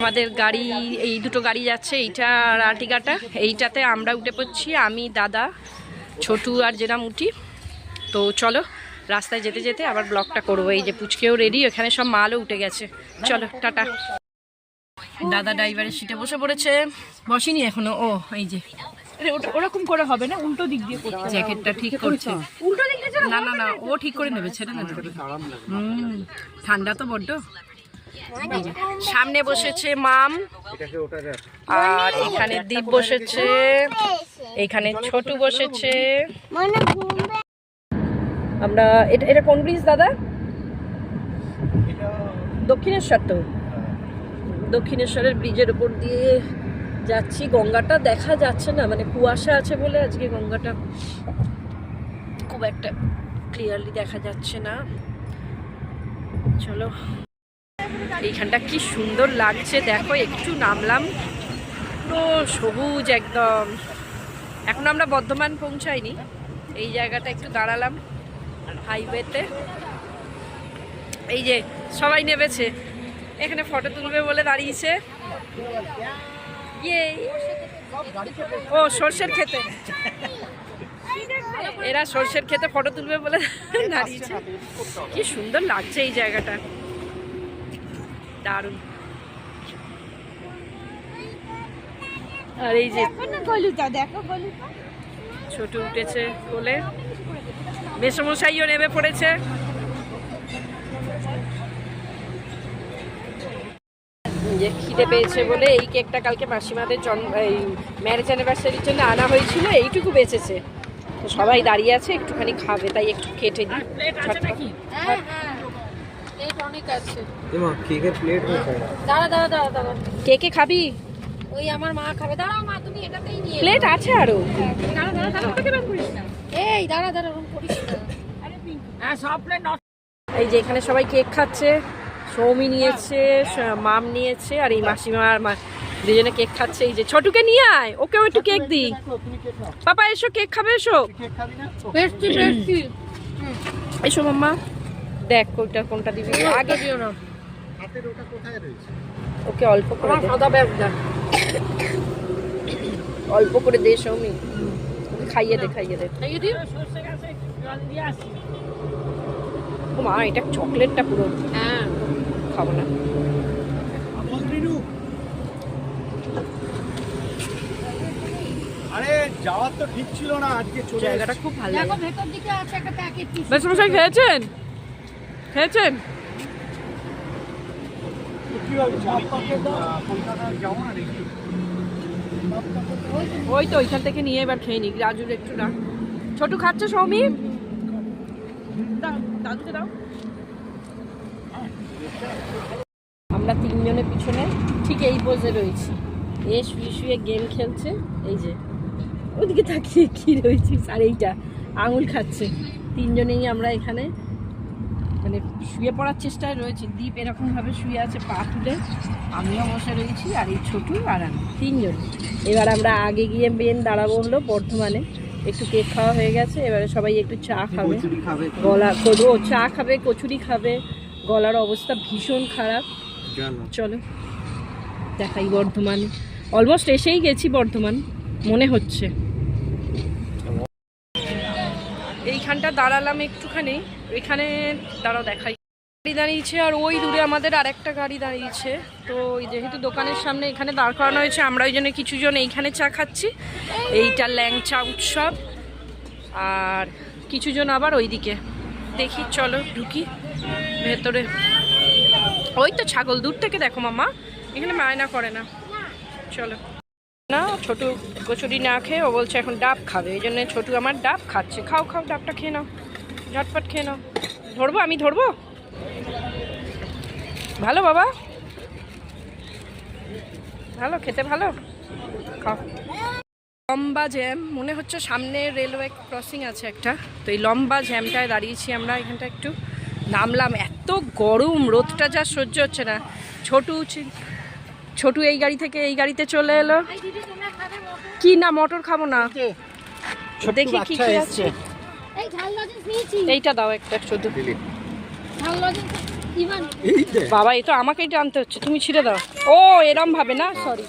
আমাদের গাড়ি, এই দুটো গাড়ি যাচ্ছে, এইটা আর আর্টিগাটা। এইটাতে আমরা উঠে পড়ছি, আমি, দাদা, ছোটু আর যেরাম উঠি। তো চলো রাস্তায় যেতে যেতে আবার ব্লগটা করবো। এই যে পুচকেও রেডি, এখানে সব মালও উঠে গেছে। চলো টাটা। দাদা ড্রাইভারের সিটে বসে পড়েছে, বসিনি এখনো। ও এই যে ওরকম করে হবে না, উল্টো দিক দিয়ে করতে হবে। জ্যাকেটটা ঠিক করছে। উল্টো দিক দিয়ে না না না, ও ঠিক করে নেবে, ছেড়ে নেবে। ঠান্ডা তো বড্ড। এই যে সামনে বসেছে মাম, আর এখানে দীপ বসেছে, এখানে ছোটু বসেছে। আমরা এটা কোন ব্রিজ দাদা? দক্ষিণেশ্বর। তো দক্ষিণেশ্বরের ব্রিজের উপর দিয়ে যাচ্ছি। গঙ্গাটা দেখা যাচ্ছে না, মানে কুয়াশা আছে বলে আজকে গঙ্গাটা খুব একটা ক্লিয়ারলি দেখা যাচ্ছে না। চলো, এইখানটা কি সুন্দর লাগছে দেখো। একটু নামলাম, পুরো সবুজ একদম। এখন আমরা বর্ধমান পৌঁছাইনি, এই জায়গাটা একটু দাঁড়ালাম হাইওয়েতে। এই যে সবাই নেমেছে, এখানে ফটো তুলবে বলে দাঁড়িয়েছে। ও সর্ষের খেতে, এরা সর্ষের খেতে ফটো তুলবে বলে দাঁড়িয়েছে। কি সুন্দর লাগছে এই জায়গাটা, দারুণ। আর এই যে ছোট উঠেছে কোলে, মেসমশাইও নেমে পড়েছে। যে খিদে পেয়েছে বলে এই কেকটা কালকে মাসিমাদের এই ম্যারেজ অ্যানিভার্সারির জন্য আনা হয়েছিল, এইটুকু বেঁচেছে। তো সবাই দাঁড়িয়ে আছে, একটুখানি খাবে, তাই একটু কেটে দিই। কে খাবি? ওই আমার মা খাবে। দাঁড়াও মা, তুমি এটাতেই নিয়ে প্লেট আছে আরো। এই দাঁড়া ওরকম করিস না। হ্যাঁ সব প্লেট। এই যে এখানে সবাই কেক খাচ্ছে, সৌমি নিয়েছে, মাম নিয়েছে, আর এই মাসিমা আর দুজনে কেক খাচ্ছে। এই যে ছোটুকে নিয়ে আয়, ওকেও একটু কেক দি। পাপা এসো, কেক খাবে, এসো এসো মাম্মা। দেখ কোনটা কোনটা দিবি, আগে দিও না। ওকে অল্প করে দে, অল্প করে দে সৌমি, খাইয়ে দে ও মা, এটা চকলেটটা পুরো। হ্যাঁ খাবো না। আরে যাওয়ার তো ঠিক ছিল না আজকে, জায়গাটা খুব ভালো লাগে। দেখো ভেতর দিকে আছে একটা প্যাকেট। মেসমশাই খেয়েছেন? ওই তো ওইখান থেকে নিয়ে এবার খেয়ে নি। রাজুর একটু না, ছোটু খাচ্ছে, সৌমি দাদুকে দাও। আমরা তিনজনের পিছনে ঠিক এই পোজে রয়েছি, এ শুয়ে শুয়ে গেম খেলছে। এই যে ওদিকে তাকিয়ে কি রয়েছি, আর এইটা আঙুল খাচ্ছে। তিনজনেই আমরা এখানে মানে শুয়ে পড়ার চেষ্টায় রয়েছি। দীপ এরকম ভাবে শুয়ে আছে পা তুলে, আমিও বসে রয়েছি, আর এই ছোটু আর আমি, তিনজন। এবার আমরা আগে গিয়ে মেন দাঁড়াবো হলো বর্ধমানে। একটু কেক খাওয়া হয়ে গেছে, এবারে সবাই একটু চা খাবে, গলা করবো, চা খাবে, কচুরি খাবে। গলার অবস্থা ভীষণ খারাপ। চলো দেখাই বর্ধমান, অলমোস্ট এসেই গেছি বর্ধমান মনে হচ্ছে। এইখানটা দাঁড়ালাম একটুখানি, এখানে দাঁড়াও দেখাই। গাড়ি দাঁড়িয়েছে, আর ওই দূরে আমাদের আরেকটা গাড়ি দাঁড়িয়েছে। তো যেহেতু দোকানের সামনে এখানে দাঁড় করানো হয়েছে, আমরা ওই জন্য কিছুজন এইখানে চা খাচ্ছি। এইটা ল্যাংচা উৎসব, আর কিছুজন আবার ওইদিকে। দেখি চলো ঢুকি ভেতরে। ওই তো ছাগল দূর থেকে দেখো মামা, এখানে মায়না করে না। চলো না, ছোটু কচুরি না খেয়ে ও বলছে এখন ডাব খাবে, এই জন্য ছোটু আমার ডাব খাচ্ছে। খাও ডাবটা খেয়ে নাও, ঝটপট খেয়ে নাও। ধরবো, আমি ধরবো। ভালো বাবা, ভালো খেতে, ভালো খাও। লম্বা জ্যাম, মনে হচ্ছে সামনে রেলওয়ে ক্রসিং আছে একটা। তো এই লম্বা জ্যামটায় দাঁড়িয়েছি আমরা। এখানটা একটু নামলাম, এত গরম, রোদটা যা সহ্য হচ্ছে না। ছোটু এই গাড়ি থেকে এই গাড়িতে চলে এলো। কি না, মটর খাবো না, দেখি কি আছে। এইটা দাও একটা, শুধু বাবা এই তো আমাকেই টানতে হচ্ছে, তুমি ছিঁড়ে দাও। ও এরম ভাবে না, সরি।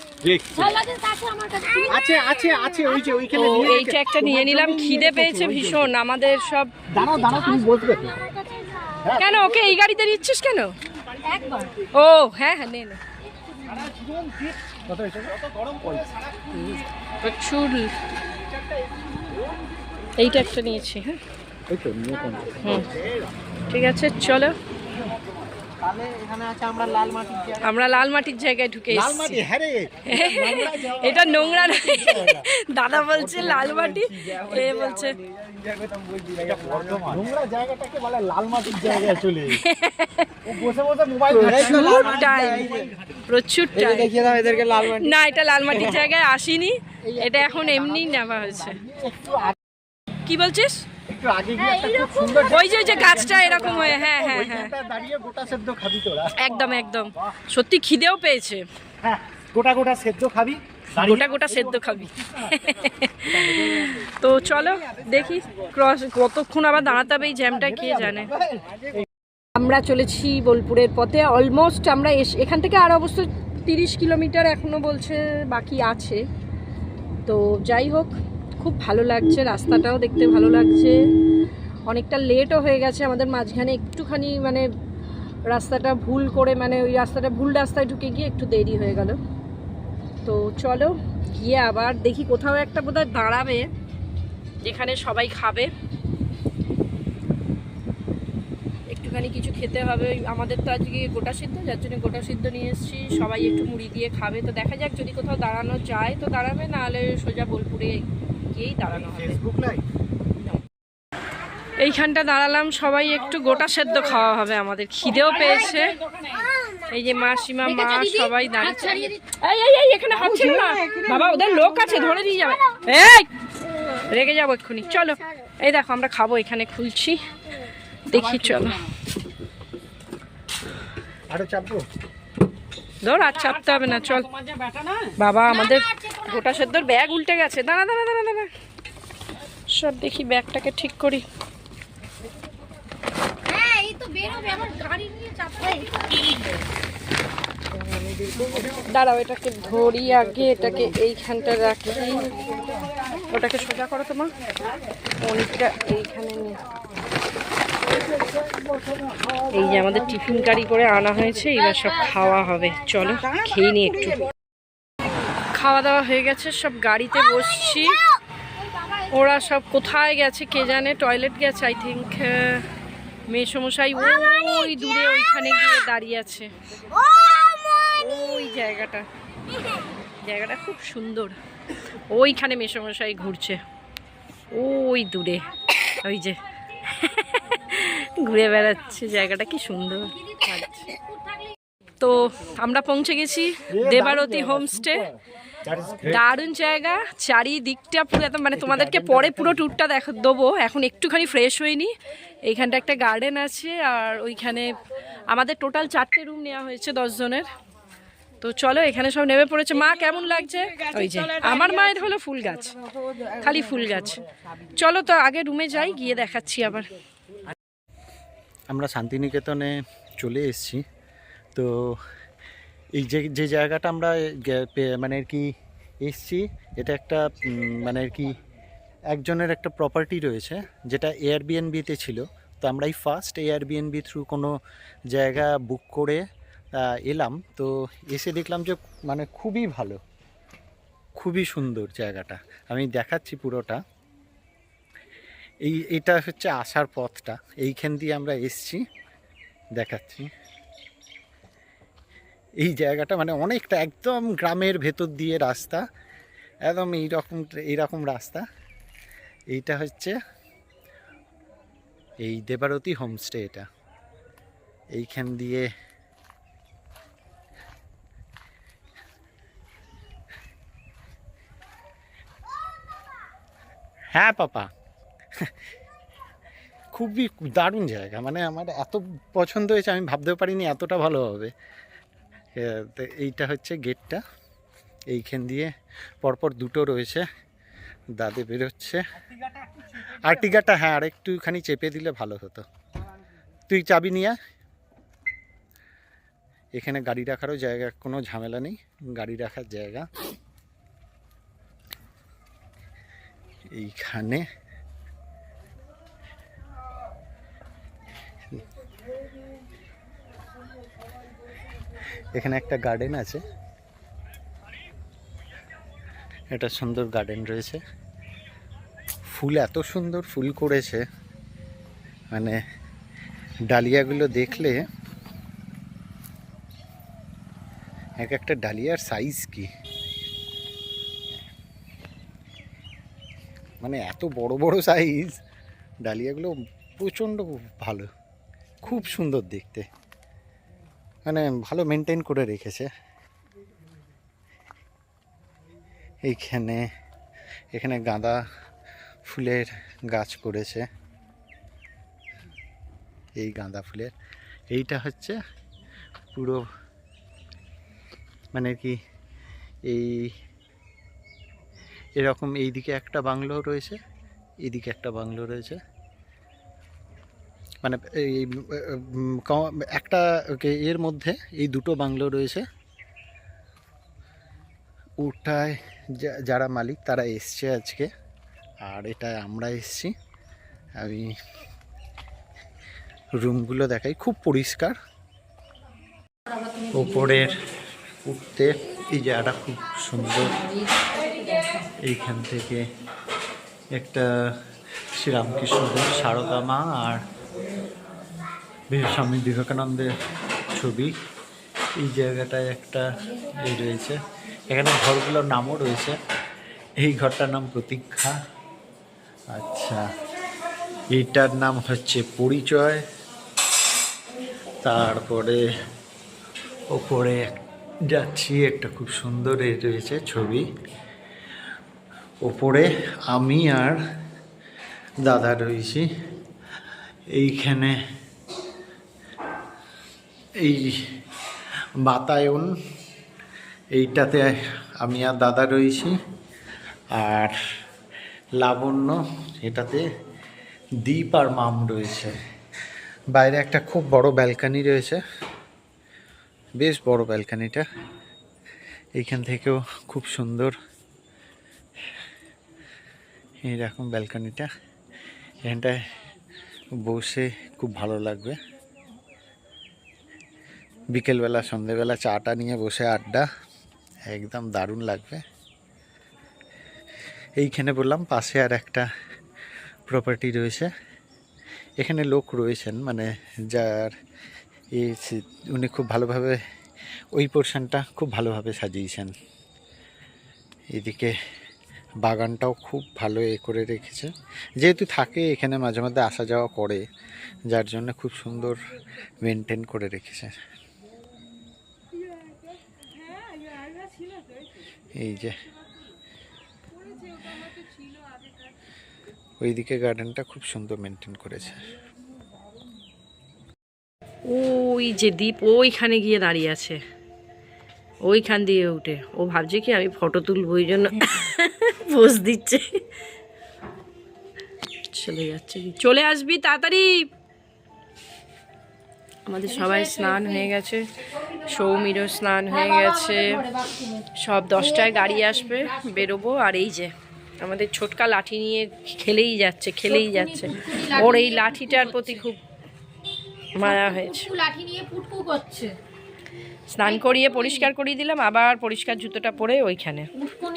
আছে আছে আছে ওই যে ওইখানে ও এইটা একটা নিয়ে নিলাম, খিদে পেয়েছে ভীষণ আমাদের সব। দাঁড়াও দাঁড়াও তুমি বসবে তো। কেন ওকে এই গাড়িতে নিচ্ছিস কেন? ও হ্যাঁ হ্যাঁ নে নে। কত হয়েছে? কত গরম পড়ছে। প্রচুর। এইটা একটা নিয়েছি। হ্যাঁ ওই তো নিয়ে কোন। ঠিক আছে চলো, তাহলে এখানে আছে আমরা লাল মাটির জায়গা। আমরা লাল মাটির জায়গায় ঢুকে লাল এসেছি। মাটি হ্যাঁ রে। এটা নোংরা না, দাদা বলছে লাল মাটি, এ বলছে এটা বর্ধমান। নোংরা জায়গাটাকে বলে লাল মাটির জায়গায় চলে। ও বসে বসে মোবাইল ঘাঁটছে। প্রচুর টাইম। দেখিয়ে দাও এদেরকে লাল মাটি। না এটা লাল মাটির জায়গায় আসিনি, এটা এখন এমনি নেওয়া হয়েছে। কি বলছিস? একটু আগে গিয়ে একটা খুব সুন্দর ওই যে গাছটা এরকম হয়ে, হ্যাঁ হ্যাঁ হ্যাঁ জায়গাটা দাঁড়িয়ে গোটা সেদ্ধ খাবি তোরা। একদম একদম, সত্যি খিদেও পেয়েছে। হ্যাঁ গোটা গোটা সেদ্ধ খাবি। গোটা গোটা সেদ্ধ খাবি। তো চলো দেখি ক্রস কতক্ষণ আবার দাঁড়াতে হবে এই জ্যামটা কে জানে। আমরা চলেছি বোলপুরের পথে, অলমোস্ট আমরা এখান থেকে আর অবশ্য 30 কিলোমিটার এখনো বলছে বাকি আছে। তো যাই হোক, খুব ভালো লাগছে, রাস্তাটাও দেখতে ভালো লাগছে। অনেকটা লেটও হয়ে গেছে আমাদের, মাঝখানে একটুখানি মানে রাস্তাটা ভুল করে, মানে ওই রাস্তাটা ভুল রাস্তায় ঢুকে গিয়ে একটু দেরি হয়ে গেল। তো চলো গিয়ে আবার দেখি কোথাও একটা বোধহয় দাঁড়াবে যেখানে সবাই খাবে, একটুখানি কিছু খেতে হবে। আমাদের তো আজকে গোটা সিদ্ধ, যার জন্য গোটা সিদ্ধ নিয়ে এসেছি, সবাই একটু মুড়ি দিয়ে খাবে। তো দেখা যাক, যদি কোথাও দাঁড়ানো যায় তো দাঁড়াবে, নাহলে সোজা বোলপুরে গিয়েই দাঁড়ানো হবে। Facebook live. এইখানটা দাঁড়ালাম, সবাই একটু গোটা সেদ্ধ খাওয়া হবে, আমাদের খিদেও পেয়েছে। এই যে মাসিমা মা সবাই দাঁড়িয়ে। এই এই এই এখানে হাত ছিল না বাবা, ওদের লোক আছে ধরে দিয়ে যাবে। এই রেগে যাবো এক্ষুনি। চলো এই দেখো আমরা খাবো, এখানে খুলছি দেখি, চলো আরো চাপবো। ধর আর চাপতে হবে না, চল। বাবা আমাদের গোটা সেদ্ধর ব্যাগ উল্টে গেছে, দাঁড়া দাঁড়া দাঁড়া দাঁড়া, সব দেখি ব্যাগটাকে ঠিক করি। দাঁড়াও এটাকে ধরি আগে, এটাকে এইখানটা রাখি, ওটাকে সোজা করো তোমার, অনেকটা এইখানে নিয়ে। এই যে আমাদের টিফিন গাড়ি করে আনা হয়েছে, এবার সব খাওয়া হবে, চলো খেয়ে নি একটু। খাওয়া দাওয়া হয়ে গেছে, সব গাড়িতে বসছি। ওরা সব কোথায় গেছে কে জানে, টয়লেট গেছে আই থিঙ্ক। মেসমশাই ওই দূরে ওইখানে গিয়ে দাঁড়িয়ে আছে, ওই জায়গাটা খুব সুন্দর। ওইখানে মেসমশাই ঘুরছে ওই দূরে, ওই যে ঘুরে বেড়াচ্ছে, জায়গাটা কি সুন্দর লাগছে। তো আমরা পৌঁছে গেছি দেবারতী হোমস্টে। দারুণ জায়গা, চারিদিকটা পুরো একদম, মানে তোমাদেরকে পরে পুরো ট্যুরটা দেবো, এখন একটুখানি ফ্রেশ হইনি। এইখানটা একটা গার্ডেন আছে, আর ওইখানে আমাদের টোটাল 4টে রুম নেওয়া হয়েছে 10 জনের। তো চলো এখানে সব নেমে পড়েছে। মা কেমন লাগছে? ওই যে আমার মায়ের হলো ফুল গাছ, খালি ফুল গাছ। চলো তো আগে রুমে যাই, গিয়ে দেখাচ্ছি আবার। আমরা শান্তিনিকেতনে চলে এসেছি। তো এই যে জায়গাটা আমরা মানে আর কি এসছি, এটা একটা মানে আর কি একজনের একটা প্রপার্টি রয়েছে, যেটা এয়ারবিএনবিতে ছিল। তো আমরা এই ফার্স্ট এয়ারবিএনবি থ্রু কোনো জায়গা বুক করে এলাম। তো এসে দেখলাম যে মানে খুবই ভালো, খুবই সুন্দর জায়গাটা। আমি দেখাচ্ছি পুরোটা। এটা হচ্ছে আসার পথটা, এইখান দিয়ে আমরা এসছি, দেখাচ্ছি। এই জায়গাটা মানে অনেকটা একদম গ্রামের ভেতর দিয়ে রাস্তা, একদম এইরকম রাস্তা। এইটা হচ্ছে এই দেবারতী হোমস্টে, এটা এইখান দিয়ে হ্যাঁ পাপা খুবই দারুণ জায়গা, মানে আমার এত পছন্দ হয়েছে, আমি ভাবতেও পারিনি এতটা ভালো হবে। তো এইটা হচ্ছে গেটটা, এইখান দিয়ে পরপর দুটো রয়েছে, দাদে বেরোচ্ছে। আর্টিগাটা হ্যাঁ আর একটুখানি চেপে দিলে ভালো হতো। তুই চাবি নিয়ে এখানে গাড়ি রাখারও জায়গা, কোনো ঝামেলা নেই, গাড়ি রাখার জায়গা। এইখানে এখানে একটা গার্ডেন আছে, এটা সুন্দর গার্ডেন রয়েছে, ফুল এত সুন্দর ফুল করেছে, মানে ডালিয়াগুলো দেখলে এক একটা ডালিয়ার সাইজ কি, মানে এত বড় বড় সাইজ ডালিয়াগুলো, প্রচণ্ড ভালো, খুব সুন্দর দেখতে, মানে ভালো মেনটেন করে রেখেছে। এখানে গাঁদা ফুলের গাছ করেছে, এই গাঁদা ফুলের, এইটা হচ্ছে পুরো মানে কি এই এরকম, এইদিকে একটা বাংলো রয়েছে, এইদিকে একটা বাংলো রয়েছে, মানে এই একটা এর মধ্যে এই দুটো বাংলো রয়েছে। ওটায় যারা মালিক তারা এসছে আজকে, আর এটায় আমরা এসছি। আমি রুমগুলো দেখাই, খুব পরিষ্কার। ওপরের উঠতে এই জায়গাটা খুব সুন্দর, এইখান থেকে একটা শ্রীরামকৃষ্ণদেব, সারদা মা আর স্বামী বিবেকানন্দের ছবি। এই জায়গাটায় একটা এই রয়েছে, এখানে ঘরগুলোর নামও রয়েছে। এই ঘরটার নাম প্রতীক্ষা। আচ্ছা, এইটার নাম হচ্ছে পরিচয়। তারপরে ওপরে যাচ্ছি, একটা খুব সুন্দর এ রয়েছে ছবি। ওপরে আমি আর দাদা রয়েছি। এইখানে এই বাতায়ন, এইটাতে আমি আর দাদা রয়েছি। আর লাবণ্য, এটাতে দীপ আর মাম রয়েছে। বাইরে একটা খুব বড় ব্যালকানি রয়েছে, বেশ বড় ব্যালকানিটা। এইখান থেকেও খুব সুন্দর এইরকম ব্যালকানিটা, এখানটায় বসে খুব ভালো লাগবে। বিকেলবেলা সন্ধেবেলা চাটা নিয়ে বসে আড্ডা, একদম দারুণ লাগবে। এইখানে বললাম পাশে আর একটা প্রপার্টি রয়েছে, এখানে লোক রয়েছেন, মানে যার উনি খুব ভালোভাবে ওই পোর্শনটা খুব ভালোভাবে সাজিয়েছেন। এদিকে বাগানটাও খুব ভালো করে রেখেছে, যেহেতু থাকে এখানে মাঝে মধ্যে আসা যাওয়া করে, যার জন্য খুব সুন্দর মেনটেন করে রেখেছে। এই যে ওইদিকে গার্ডেনটা খুব সুন্দর মেনটেন করেছে। ওই যে দ্বীপ ওইখানে গিয়ে দাঁড়িয়ে আছে, ওইখান দিয়ে উঠে ও ভাবছে কি আমি ফটো তুলবো, ওই জন্য পোজ দিচ্ছে। চলে যাচ্ছে, চলে আসবি তাড়াতাড়ি। আমাদের সবাই স্নান হয়ে গেছে, সৌমিরও স্নান হয়ে গেছে, সব 10টায় গাড়ি আসবে, বেরোবো। আর এই যে আমাদের ছোটকা লাঠি নিয়ে খেলেই যাচ্ছে। ওর এই লাঠিটার প্রতি খুব মায়া হয়েছে। লাঠি নিয়ে পুটকু করছে। স্নান করিয়ে পরিষ্কার করিয়ে দিলাম, আবার পরিষ্কার জুতোটা পরে ওইখানে।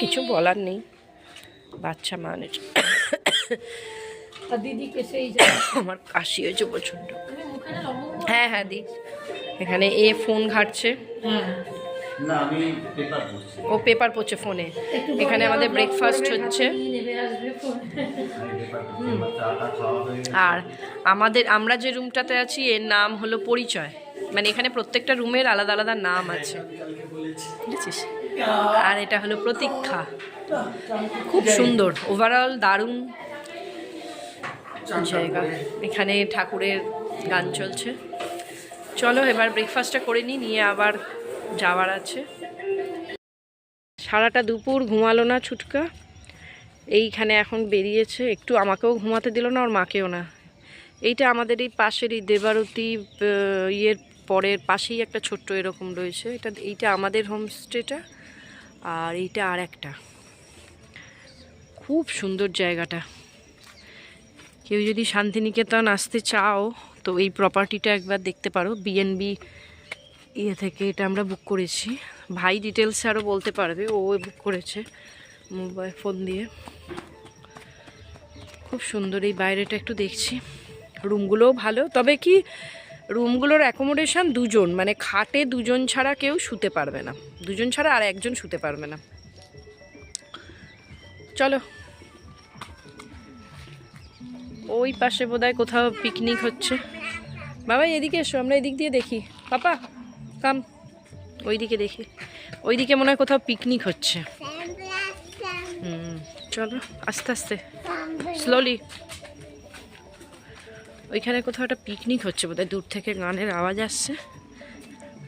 কিছু বলার নেই, বাচ্চা মানুষ। দিদিকে সেই আমার কাশি হয়েছে প্রচণ্ড। হ্যাঁ হ্যাঁ দি, এখানে এ ফোন ঘাটছে, ও পেপার পড়ছে ফোনে। এখানে আমাদের ব্রেকফাস্ট হচ্ছে। আর আমরা যে রুমটাতে আছি এর নাম হলো পরিচয়, মানে এখানে প্রত্যেকটা রুমের আলাদা আলাদা নাম আছে, বুঝেছিস? আর এটা হলো প্রতীক্ষা, খুব সুন্দর, ওভারঅল দারুণ জায়গা। এখানে ঠাকুরের গান চলছে। চলো এবার ব্রেকফাস্টটা করে নিয়ে আবার যাওয়ার আছে। সারাটা দুপুর ঘুমালো না ছুটকা, এইখানে এখন বেরিয়েছে একটু, আমাকেও ঘুমাতে দিল না, ওর মাকেও না। এইটা আমাদের এই পাশেরই দেবারতী ইয়ের পরের পাশেই একটা ছোট্ট এরকম রয়েছে। এইটা আমাদের হোমস্টেটা, আর এইটা আর একটা। খুব সুন্দর জায়গাটা। কেউ যদি শান্তিনিকেতন আসতে চাও তো এই প্রপার্টিটা একবার দেখতে পারো। বিএনবি ইয়ে থেকে এটা আমরা বুক করেছি। ভাই ডিটেলসে আরও বলতে পারবে, ও বুক করেছে মোবাইল ফোন দিয়ে। খুব সুন্দর। এই বাইরেটা একটু দেখছি, রুমগুলোও ভালো। তবে কি রুমগুলোর অ্যাকোমোডেশন দুজন, মানে খাটে দুজন ছাড়া কেউ শুতে পারবে না, দুজন ছাড়া আর একজন শুতে পারবে না। চলো, ওই পাশে বোধহয় কোথাও পিকনিক হচ্ছে। বাবা এদিকে এসো, আমরা এদিক দিয়ে দেখি। পাপা কাম, ওইদিকে দেখি, ওইদিকে মনে হয় কোথাও পিকনিক হচ্ছে। চলো আস্তে আস্তে, স্লোলি। ওইখানে কোথাও একটা পিকনিক হচ্ছে বোধহয়, দূর থেকে গানের আওয়াজ আসছে।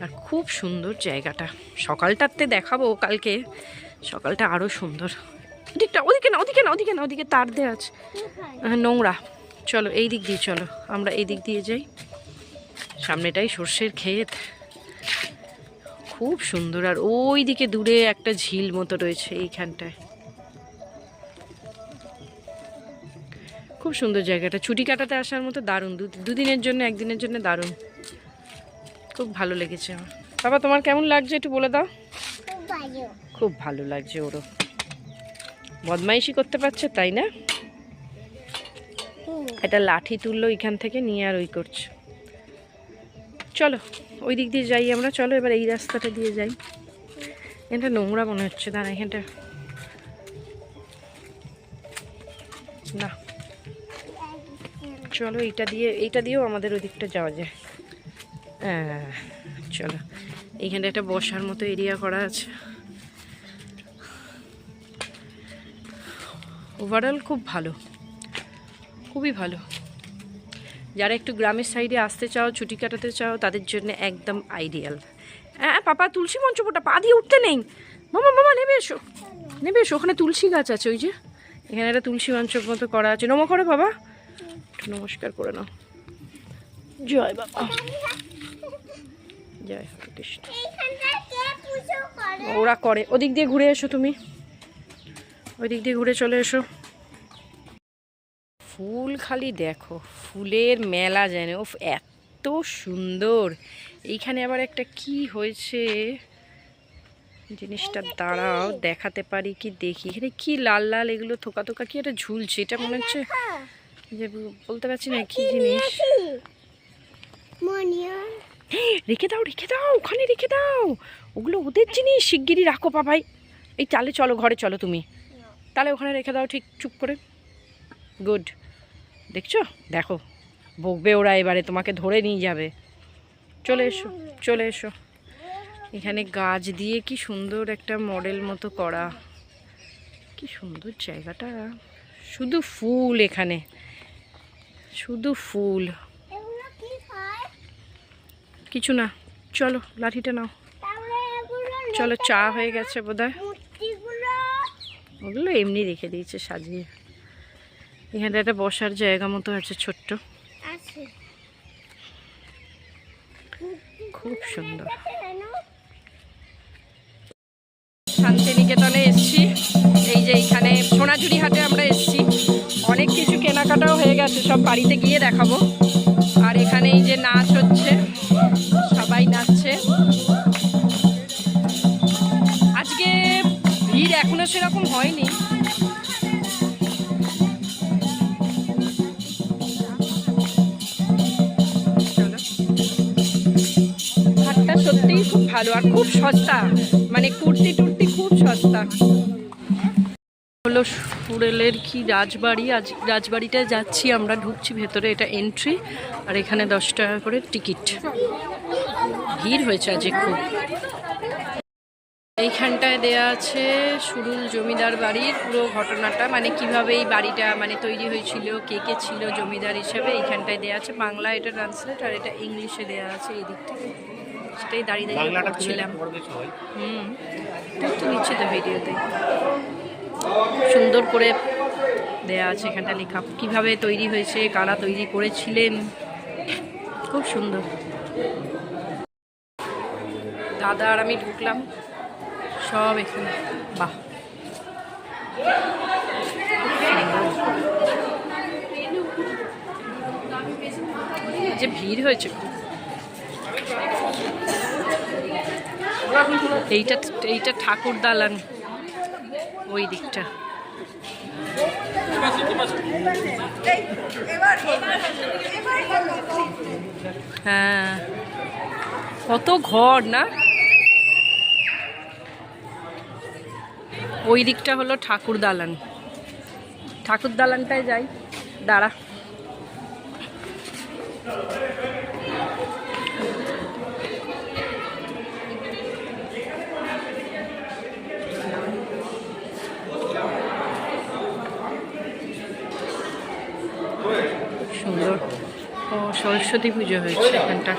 আর খুব সুন্দর জায়গাটা। সকালটাতে দেখাবো কালকে, সকালটা আরও সুন্দর। ওদিকটা, ওদিকে না, ওদিকে না, ওদিকে না, ওদিকে তার দেওয়া আছে, নোংরা। চলো এই দিক দিয়ে, চলো আমরা এই দিক দিয়ে যাই। সামনেটাই সর্ষের ক্ষেত, খুব সুন্দর। আর ওই দিকে দূরে একটা ঝিল মতো রয়েছে এইখানটায়। খুব সুন্দর জায়গাটা, ছুটি কাটাতে আসার মতো দারুণ। দুদিনের জন্য, একদিনের জন্য দারুণ, খুব ভালো লেগেছে আমার। বাবা তোমার কেমন লাগছে একটু বলে দাও। খুব ভালো লাগছে। ওরও বদমাইশি করতে পারছে, তাই না? এটা লাঠি তুললো এখান থেকে নিয়ে, আর ওই করছে। চলো ওই দিক দিয়ে যাই আমরা। চলো এবার এই রাস্তাটা দিয়ে যাই। এখানটা নোংরা মনে হচ্ছে, দাঁড়া এখানটা না। চলো এইটা দিয়েও আমাদের ওই দিকটা যাওয়া যায়। হ্যাঁ চলো, এইখানটা একটা বসার মতো এরিয়া করা আছে। ওভারঅল খুব ভালো, খুবই ভালো। যারা একটু গ্রামের সাইডে আসতে চাও, ছুটি কাটাতে চাও, তাদের জন্য একদম আইডিয়াল। হ্যাঁ পাপা, তুলসী মঞ্চপটা পা দিয়ে উঠতে নেই। মামা মামা নেমে এসো, নেমে এসো। ওখানে তুলসী গাছ আছে, ওই যে এখানে একটা তুলসী মঞ্চপ মতো করা আছে। নমো করো বাবা, একটু নমস্কার করে নাও। জয় বাবা, জয় হরে কৃষ্ণ। ওরা করে। ওদিক দিয়ে ঘুরে এসো তুমি, ওই দিক দিয়ে ঘুরে চলে এসো। ফুল খালি দেখো, ফুলের মেলা যেন। ও এত সুন্দর। এইখানে আবার একটা কি হয়েছে জিনিসটা, দাঁড়াও দেখাতে পারি কি, দেখি। এখানে কি লাল লাল এগুলো থোকা থোকা কি একটা ঝুলছে, এটা মনে হচ্ছে যে, বলতে পারছি না কি জিনিস। রেখে দাও, রেখে দাও, ওখানে রেখে দাও। ওগুলো ওদের জিনিস, শিগগিরই রাখো পাপাই। এই তাহলে চলো ঘরে, চলো তুমি তাহলে ওখানে রেখে দাও, ঠিক চুপ করে। গুড। দেখছো, দেখো বকবে ওরা, এবারে তোমাকে ধরে নিয়ে যাবে। চলে এসো, চলে এসো। এখানে গাছ দিয়ে কি সুন্দর একটা মডেল মতো করা, কি সুন্দর জায়গাটা। শুধু ফুল, এখানে শুধু ফুল, কিছু না। চলো লাঠিটা নাও, চলো। চা হয়ে গেছে বোধহয়, ওগুলো এমনি রেখে দিয়েছে সাজিয়ে। এখানে একটা বসার জায়গা মতো আছে ছোট্ট, খুব সুন্দর। শান্তিনিকেতনে এসছি, এই যে এইখানে সোনাঝুরি হাটে আমরা এসছি। অনেক কিছু কেনাকাটাও হয়ে গেছে, সব বাড়িতে গিয়ে দেখাবো। আর এখানে এই যে নাচ হচ্ছে, সবাই নাচছে। আজকে ভিড় এখনো সেরকম হয়নি। হাটটা সত্যিই খুব ভালো আর খুব সস্তা, মানে কুর্তি টুর্তি খুব সস্তা। হলো সুরেলের কি রাজবাড়ি। আজ রাজবাড়িটায় যাচ্ছি আমরা, ঢুকছি ভেতরে, এটা এন্ট্রি। আর এখানে 10 টাকা করে টিকিট। ভিড় হয়েছে আজ খুব। এইখানটায় দেয়া আছে সুরুল জমিদার বাড়ির পুরো ঘটনাটা, মানে কিভাবে এই বাড়িটা মানে তৈরি হয়েছিল, কে কে ছিল জমিদার হিসেবে। এইখানটায় দেয়া আছে বাংলা, এটা ট্রান্সলেট, আর এটা ইংলিশে দেয়া আছে এই দিক থেকে। সেটাই দাঁড়িয়ে দাঁড়িয়ে পড়ছিলাম। তো নিচ্ছে তো ভিডিওতে সুন্দর করে দেয়া আছে, এখানটা লেখা কিভাবে তৈরি হয়েছে, কারা তৈরি করেছিলেন, খুব সুন্দর। দাদা আর আমি ঢুকলাম সব এখানে। বাহ, যে ভিড় হয়েছে। এইটা এইটা ঠাকুর দালান, ওই দিকটা। হ্যাঁ, কত ঘর না। ওই দিকটা হলো ঠাকুর দালান। ঠাকুর দালানটায় যাই, দাঁড়া। সুন্দর। ও, সরস্বতী পুজো হয়েছে এখানটা,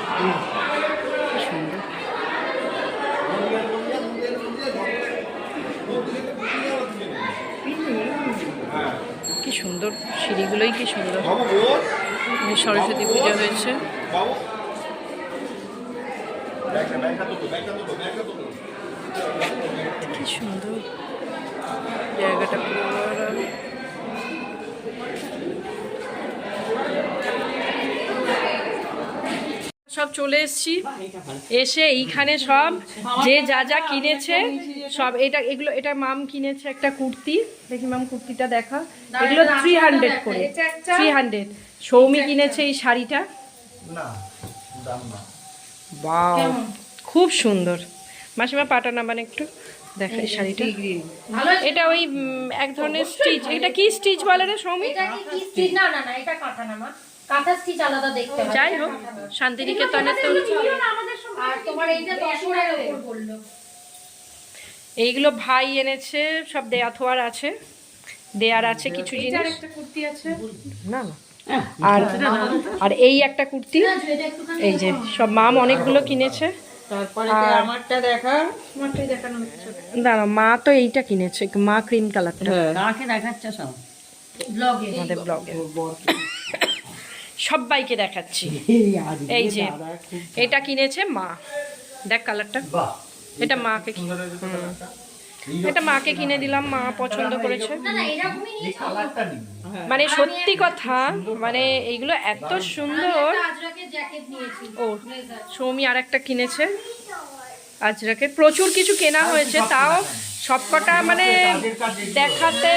সুন্দর। কি সুন্দর সিঁড়িগুলোই, কি সুন্দর। সরস্বতী পুজো হয়েছে। কি সুন্দর জায়গাটা। সব চলে এসেছি, এসে এইখানে সব যে যা যা কিনেছে সব, এটা মাম কিনেছে একটা কুর্তি, দেখি মাম কুর্তিটা দেখা, এগুলো 300 করে, 300। সৌমি কিনেছে এই শাড়িটা, বাহ খুব সুন্দর। মাসিমা পাটা নামান একটু, দেখা এই শাড়িটা। এটা ওই এক ধরনের স্টিচ, এটা কি স্টিচ বলে রে সৌমি? না না না, এটা কাঁথা না মা, কাঁথা স্টিচ আলাদা দেখতে হয়। যাই হোক, শান্তিনিকেতনে তো। আর তোমার এইটা 1000 এর উপর বললো। এইগুলো ভাই এনেছে, সব দেয়া থোয়ার আছে, দেয়ার আছে কিছু জিনিস। একটা কুর্তি আছে না না, আর আর এই একটা কুর্তি, এই যে সব মাম অনেকগুলো কিনেছে। তারপরে আমারটা দেখা, আমারটাই দেখানো হচ্ছে। দাঁড়া, মা তো এইটা কিনেছে, মা ক্রিম কালারটা, কাকে দেখাচ্ছে সব ব্লগে। আমাদের ব্লগে সবাইকে দেখাচ্ছি। এই যে এটা কিনেছে মা, দেখ কালারটা, এটা মাকে, এটা মাকে কিনে দিলাম, মা পছন্দ করেছে। না না, এরকমই নিয়ে মানে সত্যি কথা, মানে এইগুলো এত সুন্দর। আজরাকে জ্যাকেট নিয়েছি। ও, সৌমি আর একটা কিনেছে আজরাকে, প্রচুর কিছু কেনা হয়েছে, তাও সবকটা মানে দেখাতে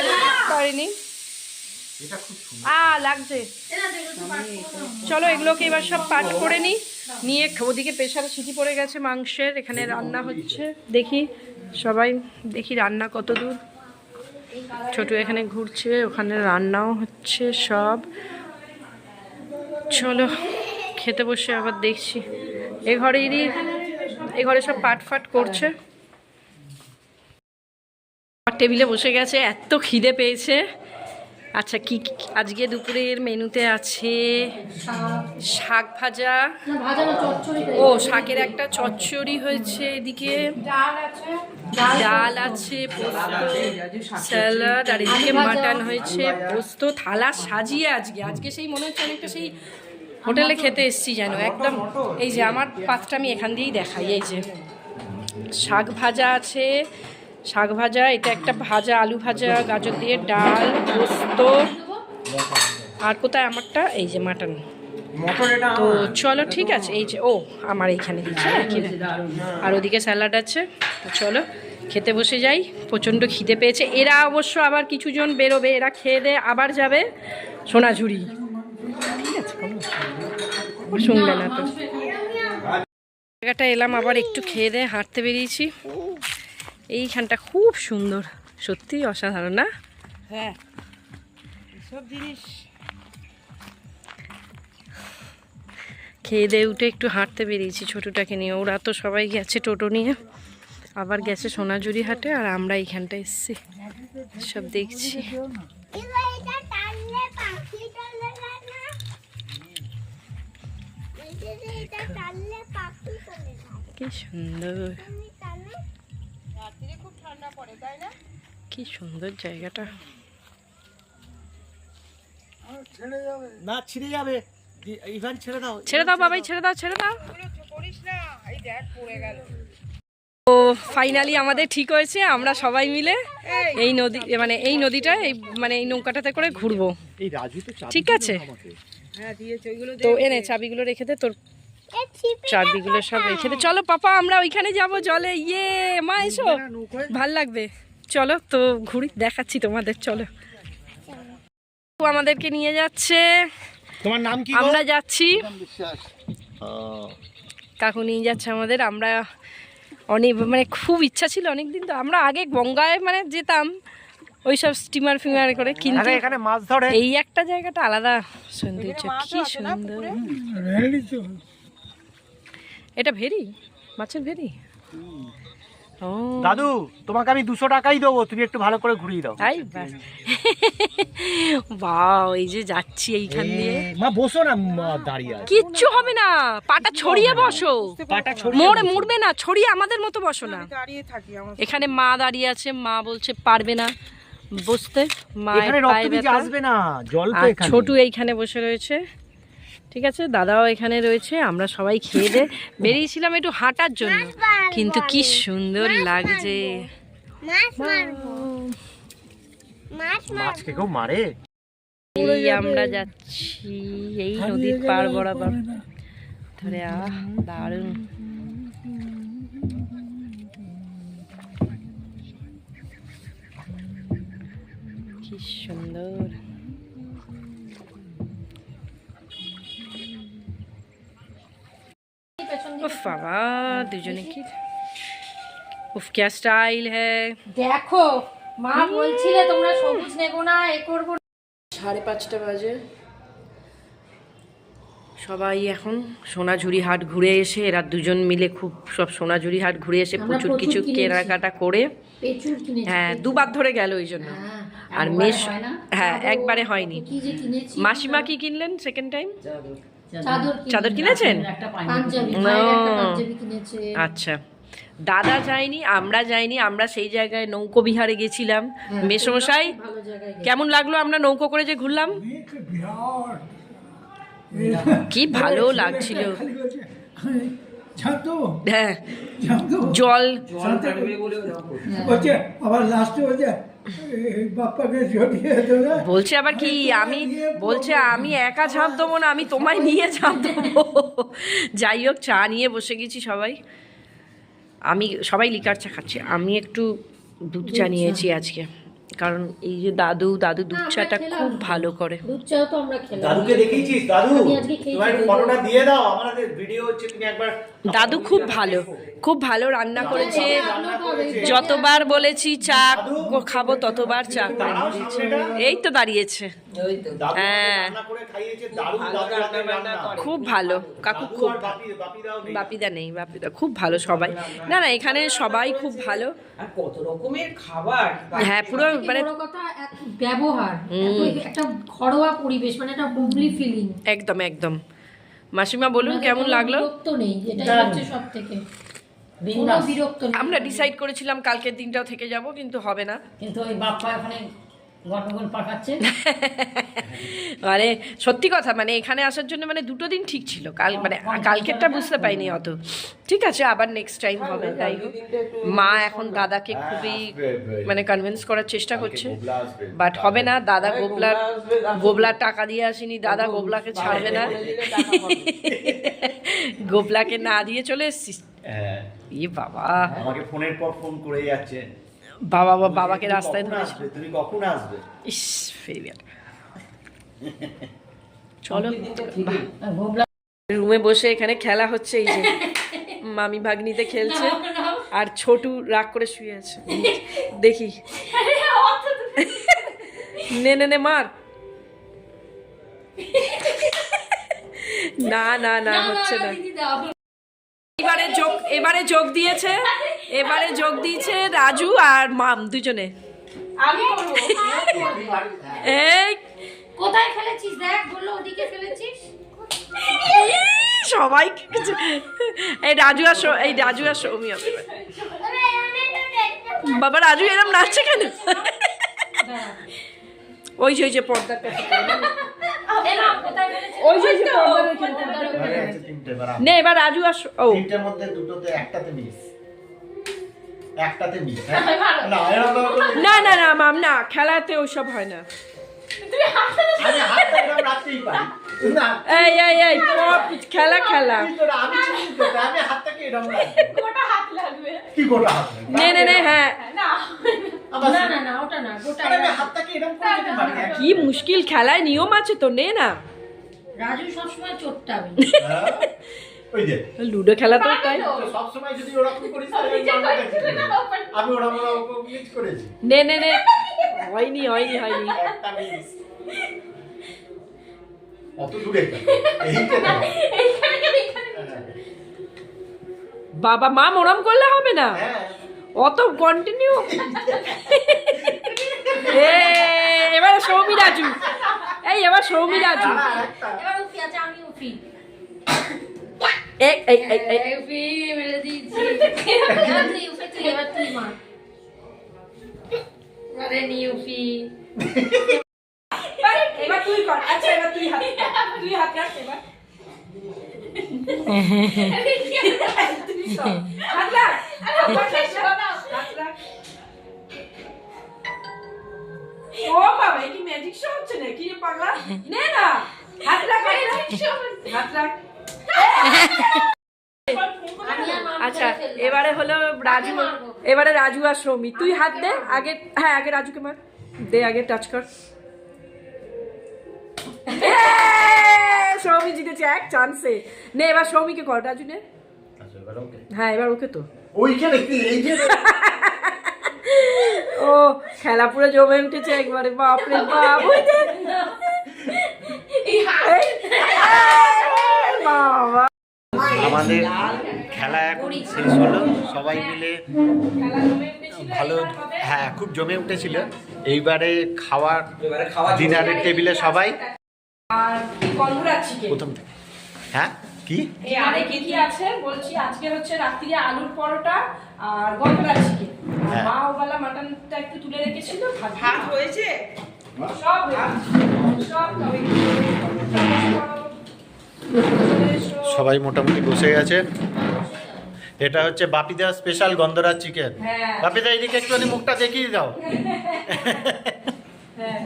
পারিনি। লাগছে। চলো এগুলোকে এবার সব পাট করে নিই, নিয়ে ওদিকে প্রেশারে সিটি পড়ে গেছে মাংসের, এখানে রান্না হচ্ছে, দেখি সবাই, দেখি রান্না কত দূর। ছোট এখানে ঘুরছে, ওখানে রান্নাও হচ্ছে সব। চলো খেতে বসে আবার দেখছি। এ ঘরে সব পাট ফাট করছে, টেবিলে বসে গেছে, এত খিদে পেয়েছে। আচ্ছা, কি আজকে দুপুরের মেনুতে আছে? শাক ভাজা, ও শাকের একটা চচ্চড়ি হয়েছে, এদিকে ডাল আছে, স্যালাড, আর এদিকে মাটন হয়েছে, পোস্ত। থালা সাজিয়ে আজকে সেই মনে হচ্ছে অনেকটা সেই হোটেলে খেতে এসছি যেন একদম। এই যে আমার পাতটা আমি এখান দিয়েই দেখাই, এই যে শাক ভাজা আছে, শাক ভাজা, এটা একটা ভাজা, আলু ভাজা, গাজর দিয়ে ডাল, পোস্ত, আর কোথায় আমারটা, এই যে মাটন। তো চলো ঠিক আছে, এই যে ও আমার এইখানে দিচ্ছে, আর ওদিকে স্যালাড আছে। তো চলো খেতে বসে যাই, প্রচণ্ড খিদে পেয়েছে। এরা অবশ্য আবার কিছুজন বেরোবে, এরা খেয়ে দিয়ে আবার যাবে সোনাঝুরি, ঠিক আছে, কোনো শুনবে না তো। জায়গাটা এলাম, আবার একটু খেয়ে দিয়ে হাঁটতে বেরিয়েছি। এইখানটা খুব সুন্দর, সত্যি অসাধারণ না? হ্যাঁ, সব জিনিস খেয়ে দিয়ে উঠে একটু হাঁটতে বেরিয়েছি ছোটটাকে নিয়ে। ওরা তো সবাই গেছে টোটো নিয়ে, আবার গেছে সোনাঝুরি হাটে, আর আমরা এইখানটা এসছি সব দেখছি। কি সুন্দর, কি সুন্দর জায়গাটা। না ছিঁড়ে যাবে, ইভান ছেড়ে দাও, ছেড়ে দাও বাবাই, ছেড়ে দাও, ছেড়ে দাও। করিস না, এই দেখ পড়ে গেল। ফাইনালি আমাদের ঠিক হয়েছে, আমরা সবাই মিলে এই নদী মানে এই নদীটা এই মানে এই নৌকাটাতে করে ঘুরবো। ঠিক আছে, তো এনে চাবিগুলো রেখে দে, তোর চাবিগুলো সব রেখে দে। চলো পাপা আমরা ওইখানে যাব জলে। ইয়ে মা এসো, ভাল লাগবে। চলো তো ঘুরি, দেখাচ্ছি তোমাদের। চলো, আমাদেরকে নিয়ে যাচ্ছে। তোমার নাম কি? আমরা যাচ্ছি, কাকু নিয়ে যাচ্ছে আমাদের। আমরা অনেক মানে খুব ইচ্ছা ছিল অনেকদিন, তো আমরা আগে গঙ্গায় মানে যেতাম ওইসব স্টিমার ফিমার করে, কিন্তু এখানে মাছ ধরে এই একটা জায়গাটা আলাদা সৌন্দর্য, কি সুন্দর। এটা ভেরি, মাছের ভেরি। ও দাদু, তোমাকে আমি 200 টাকাই দেবো, তুমি একটু ভালো করে ঘুরিয়ে দাও। তাই বাহ, এই যে যাচ্ছি এইখান দিয়ে। মা বসো না, দাঁড়িয়ে আছে। কিচ্ছু হবে না, পাটা ছড়িয়ে বসো, পাটা ছড়িয়ে মোড়ে মুড়বে না, ছড়িয়ে আমাদের মতো বসো না। এখানে মা দাঁড়িয়ে আছে, মা বলছে পারবে না বসতে, মায়ের পায়ে ব্যথা। আসবে না, জল তো আর এখানে। ছোটু এইখানে বসে রয়েছে, ঠিক আছে, দাদাও এখানে রয়েছে। আমরা সবাই খেয়ে দিয়ে বেরিয়েছিলাম একটু হাঁটার জন্য, কিন্তু কি সুন্দর লাগছে। মাছ কে কেউ মারে? এই আমরা যাচ্ছি এই নদীর পার বরাবর ধরে। দারুণ, কি সুন্দর। উফ বাবা, দুজনে কি উফ क्या স্টাইল হ্যাঁ। দেখো মা বলছিলে তোমরা সবুজ নেবো না, এ করবো না। 5:30 বাজে, সবাই এখন সোনাঝুরি হাট ঘুরে এসে, এরা দুজন মিলে খুব সব সোনাঝুরি হাট ঘুরে এসে প্রচুর কিছু কেনাকাটা করে, প্রচুর কিনেছি। হ্যাঁ 2বার ধরে গেল ওই জন্য। আর মেশ, হ্যাঁ একবারে হয়নি। কি যে কিনেছি, মাসিমা কি কিনলেন সেকেন্ড টাইম? চাদর কিনেছেন? পাঞ্জাবি, মায়ের একটা পাঞ্জাবি কিনেছে। আচ্ছা, দাদা যায়নি, আমরা যাইনি, আমরা সেই জায়গায় নৌকো বিহারে গেছিলাম। মেসমশাই ভালো জায়গায় কেমন লাগলো আমরা নৌকো করে যে ঘুরলাম? কি ভালো লাগছিল, হ্যাঁ জল আবার লাস্টে বলছে আবার কি, আমি বলছে আমি একা ঝাঁপ দেবো না, আমি তোমায় নিয়ে ঝাঁপ দেবো। যাই হোক, চা নিয়ে বসে গেছি সবাই। আমি সবাই লিকার চা খাচ্ছি, আমি একটু দুধ চা নিয়েছি আজকে, কারণ এই যে দাদু দুধ চাটা খুব ভালো করে। দুধ চাও তো আমরা খেলাম। দাদুকে দেখিয়েছিস? দাদু, আমি আজকে খেয়েছি। তোমার ফটোটা দিয়ে দাও, আমাদের ভিডিও হচ্ছে, তুমি একবার। দাদু খুব ভালো রান্না করেছে। যতবার বলেছি চা খাবো ততবার চা করে দিয়েছে। এই তো দাঁড়িয়েছে, হ্যাঁ খুব ভালো কাকু, খুব বাপিদা নেই, বাপিদা খুব ভালো সবাই। না না, এখানে সবাই খুব ভালো, আর কত রকমের খাবার। হ্যাঁ পুরো মানে বড় কথা ব্যবহার, একটা ঘরোয়া পরিবেশ, মানে একটা হোমলি ফিলিং। একদম একদম। মাসিমা বলুন কেমন লাগলো? বিরক্ত নেই, এটা হচ্ছে সব থেকে কোনো বিরক্ত নেই। আমরা ডিসাইড করেছিলাম কালকের দিনটাও থেকে যাব, কিন্তু হবে না। কিন্তু ওই বাপ্পা এখানে গন্ডগোল পাকাচ্ছে। মানে সত্যি কথা, মানে এখানে আসার জন্য মানে 2 দিন ঠিক ছিল, কাল মানে কালকেরটা বুঝতে পাইনি অত। ঠিক আছে, আবার নেক্সট টাইম হবে। তাই হোক, মা এখন দাদাকে খুবই মানে কনভিন্স করার চেষ্টা করছে, বাট হবে না। দাদা গোবলার টাকা দিয়ে আসেনি, দাদা গোবলাকে ছাড়বে না। গোবলাকে না দিয়ে চলে এসছিস? ইয়ে বাবা, আমাকে ফোনের পর ফোন করে যাচ্ছে, বাবাকে রাস্তায় ধরেছিল। তুমি কখন আসবে? ইস ফেরিয়ার। চলো রুমে বসে এখানে খেলা হচ্ছে, এই যে মামি ভাগ্নিতে খেলছে, আর ছোটু রাগ করে শুয়ে আছে। দেখি, নে মার। না হচ্ছে না। এবারে যোগ দিয়েছে রাজু আর মাম দুজনে। আমি করব। এই কোথায় খেলেছিস? দেখ, বললো ওদিকে খেলেছিস। সবাই এই রাজু আর সৌমি হবে। বাবা রাজু এরম নাচছে কেন? ওই যে পর্দার কাছে, ওই যে নে এবার রাজু আর তিনটের মধ্যে দুটোতে একটাতে মিস। একটাতে মিস না এরকম না না না মাম না, খেলাতে ওসব হয় না। আমি হাতটা এরকম রাখতেই পারি না এই এই এই খেলা খেলা। আমি চিনি তো, আমি হাতটাকে এরকম রাখবো। গোটা হাত লাগবে। কি গোটা হাত লাগবে? নে নে নে, হ্যাঁ না আবার না না না, ওটা না, গোটা আরে আমি হাতটাকে এরকম করে দিতে পারি। কি মুশকিল, খেলায় নিয়ম আছে তো, নে না। রাজু সবসময় চোটটাবে। হ্যাঁ? ওই যে লুডো খেলা তো তাই। সব সময় যদি ওরকম করিস তাহলে আমি ওরকম মিস করেছি। নে নে নে, হয়নি হয়নি হয়নি। একটা মিস। অত দূরে কেন? এইটা না। বাবা মা ওরম করলে হবে না, হ্যাঁ। অত কন্টিনিউ। এবারে সৌমি রাজু, এই এবার সৌমি রাজু। এবার উফি আছে, আমি উফি। এই এই এই এই উফি মেরে দিয়েছি। এবার তুই উফি, তুই এবার তুই মার। আরে নি উফি। এবার তুই কর। আচ্ছা এবার তুই হাত রাখ, তুই হাত রাখ এবার। তুই সর। হাত রাখ, হাত রাখ। ও বাবা, এই কি ম্যাজিক শো হচ্ছে নাকি রে পাগলা? নে না, হাত রাখ, হাত রাখ। আচ্ছা এবারে হলো রাজু, এবারে রাজু আর সৌমি। তুই হাত দে আগে, হ্যাঁ আগে রাজুকে মার, দে আগে টাচ কর। সৌমি জিতেছে এক চান্সে। নে এবার সৌমিকে কর, রাজু নে। আচ্ছা এবার ওকে। হ্যাঁ এবার ওকে তো। ওইখানে কি এই যে ও খেলা পুরো জমে উঠেছে একবারে, বাপরে বাপ। ওই দেখ। এই বাবা, আমাদের খেলা এখন শেষ হলো, সবাই মিলে ভালো, হ্যাঁ খুব জমে উঠেছিল। এইবারে খাওয়ার ডিনারের টেবিলে সবাই আর গন্ধরাজ চিকেন প্রথম থেকে, হ্যাঁ কি আরে কি কি আছে বলছি। আজকে হচ্ছে রাত্রিরে আলুর পরোটা আর গন্ধরাজ চিকেন। হ্যাঁ। মা ওবেলা মাটনটা একটু তুলে রেখেছিল, ভাত হয়েছে? সব সব তবে সবাই মোটামুটি বসে গেছে। এটা হচ্ছে বাপিদা স্পেশাল গন্ধরাজ চিকেন। হ্যাঁ। বাপিদা এদিকে একটুখানি মুখটা দেখিয়ে দাও। হ্যাঁ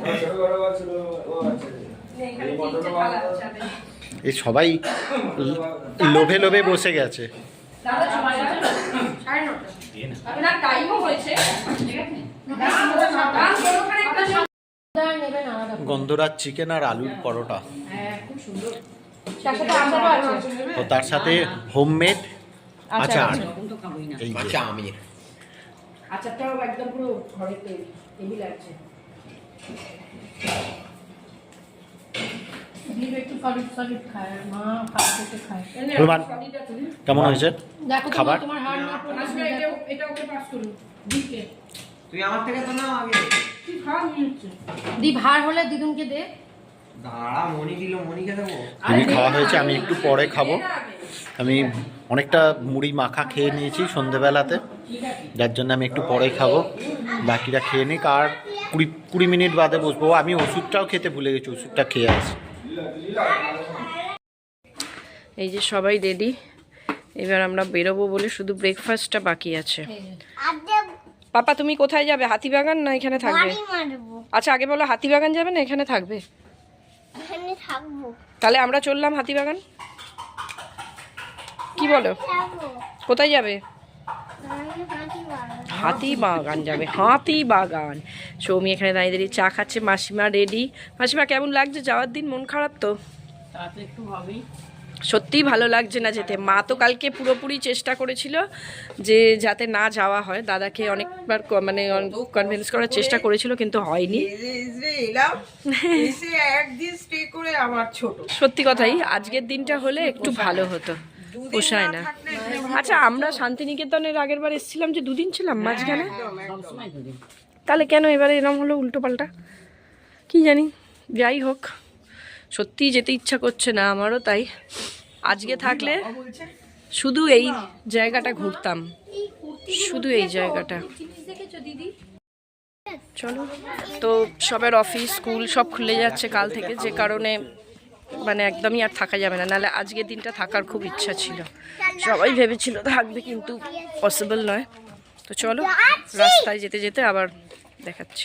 এখানে তিনটে থালা আছে। এই সবাই লোভে লোভে বসে গেছে। দাদা সময় আছে? 9:30। আপনার টাইমও হয়েছে। নেবেন আলাদা। গন্ধরাজ চিকেন আর আলুর পরোটা, হ্যাঁ খুব সুন্দর। তার সাথে আচারও আছে। তো তার সাথে হোমমেড আচার। এই যে আচারটাও একদম পুরো ঘরের তৈরি, হেভি লাগছে। দিদি একটু সলিড সলিড খায়, মা ফাস্ট খায়। রোমান কেমন হয়েছে দেখো খাবার? তোমার হাড় না পড়ে। আসলে এটা ওকে পাস করুন। দিকে তুই আমার থেকে তো নাও আগে। কি খাওয়া হচ্ছে? দি ভার হলে দিদুনকে দে। দাঁড়া, মনি দিল, মনিকে দেবো। খুবই খাওয়া হয়েছে, আমি একটু পরে খাবো। আমি অনেকটা মুড়ি মাখা খেয়ে নিয়েছি সন্ধেবেলাতে, যার জন্য আমি একটু পরে খাবো। বাকিরা খেয়ে নিক, আর 20 মিনিট বাদে বসবো। আমি ওষুধটাও খেতে ভুলে গেছি, ওষুধটা খেয়ে আসি। এই যে সবাই রেডি, এবার আমরা বেরোবো বলে শুধু ব্রেকফাস্টটা বাকি আছে। পাপা তুমি কোথায় যাবে, হাতিবাগান না এখানে থাকবে? আচ্ছা আগে বলো, হাতিবাগান যাবে না এখানে থাকবে? এখানে থাকবো। তাহলে আমরা চললাম হাতিবাগান, কি বলো? কোথায় যাবে? হাতিবাগান যাবে, হাতিবাগান। সৌমি এখানে দাঁড়িয়ে দাঁড়িয়ে চা খাচ্ছে, মাসিমা রেডি। মাসিমা কেমন লাগছে যাওয়ার দিন? মন খারাপ তো? সত্যিই ভালো লাগছে না যেতে। মা তো কালকে পুরোপুরি চেষ্টা করেছিল যে যাতে না যাওয়া হয়, দাদাকে অনেকবার মানে কনভিন্স করার চেষ্টা করেছিল কিন্তু হয়নি। এলাম এসে একদিন স্টে করে আবার ছোট। সত্যি কথাই আজকের দিনটা হলে একটু ভালো হতো, পোষায় না। আচ্ছা আমরা শান্তিনিকেতনের আগের বার এসেছিলাম যে 2 দিন ছিলাম মাঝখানে, তাহলে কেন এবারে এরকম হলো উল্টো পাল্টা, কি জানি। যাই হোক, সত্যিই যেতে ইচ্ছা করছে না আমারও, তাই আজকে থাকলে শুধু এই জায়গাটা ঘুরতাম, শুধু এই জায়গাটা। চলো, তো সবার অফিস স্কুল সব খুলে যাচ্ছে কাল থেকে, যে কারণে মানে একদমই আর থাকা যাবে না। নাহলে আজকের দিনটা থাকার খুব ইচ্ছা ছিল, সবাই ভেবেছিল থাকবে কিন্তু পসিবল নয়। তো চলো রাস্তায় যেতে যেতে আবার দেখাচ্ছি।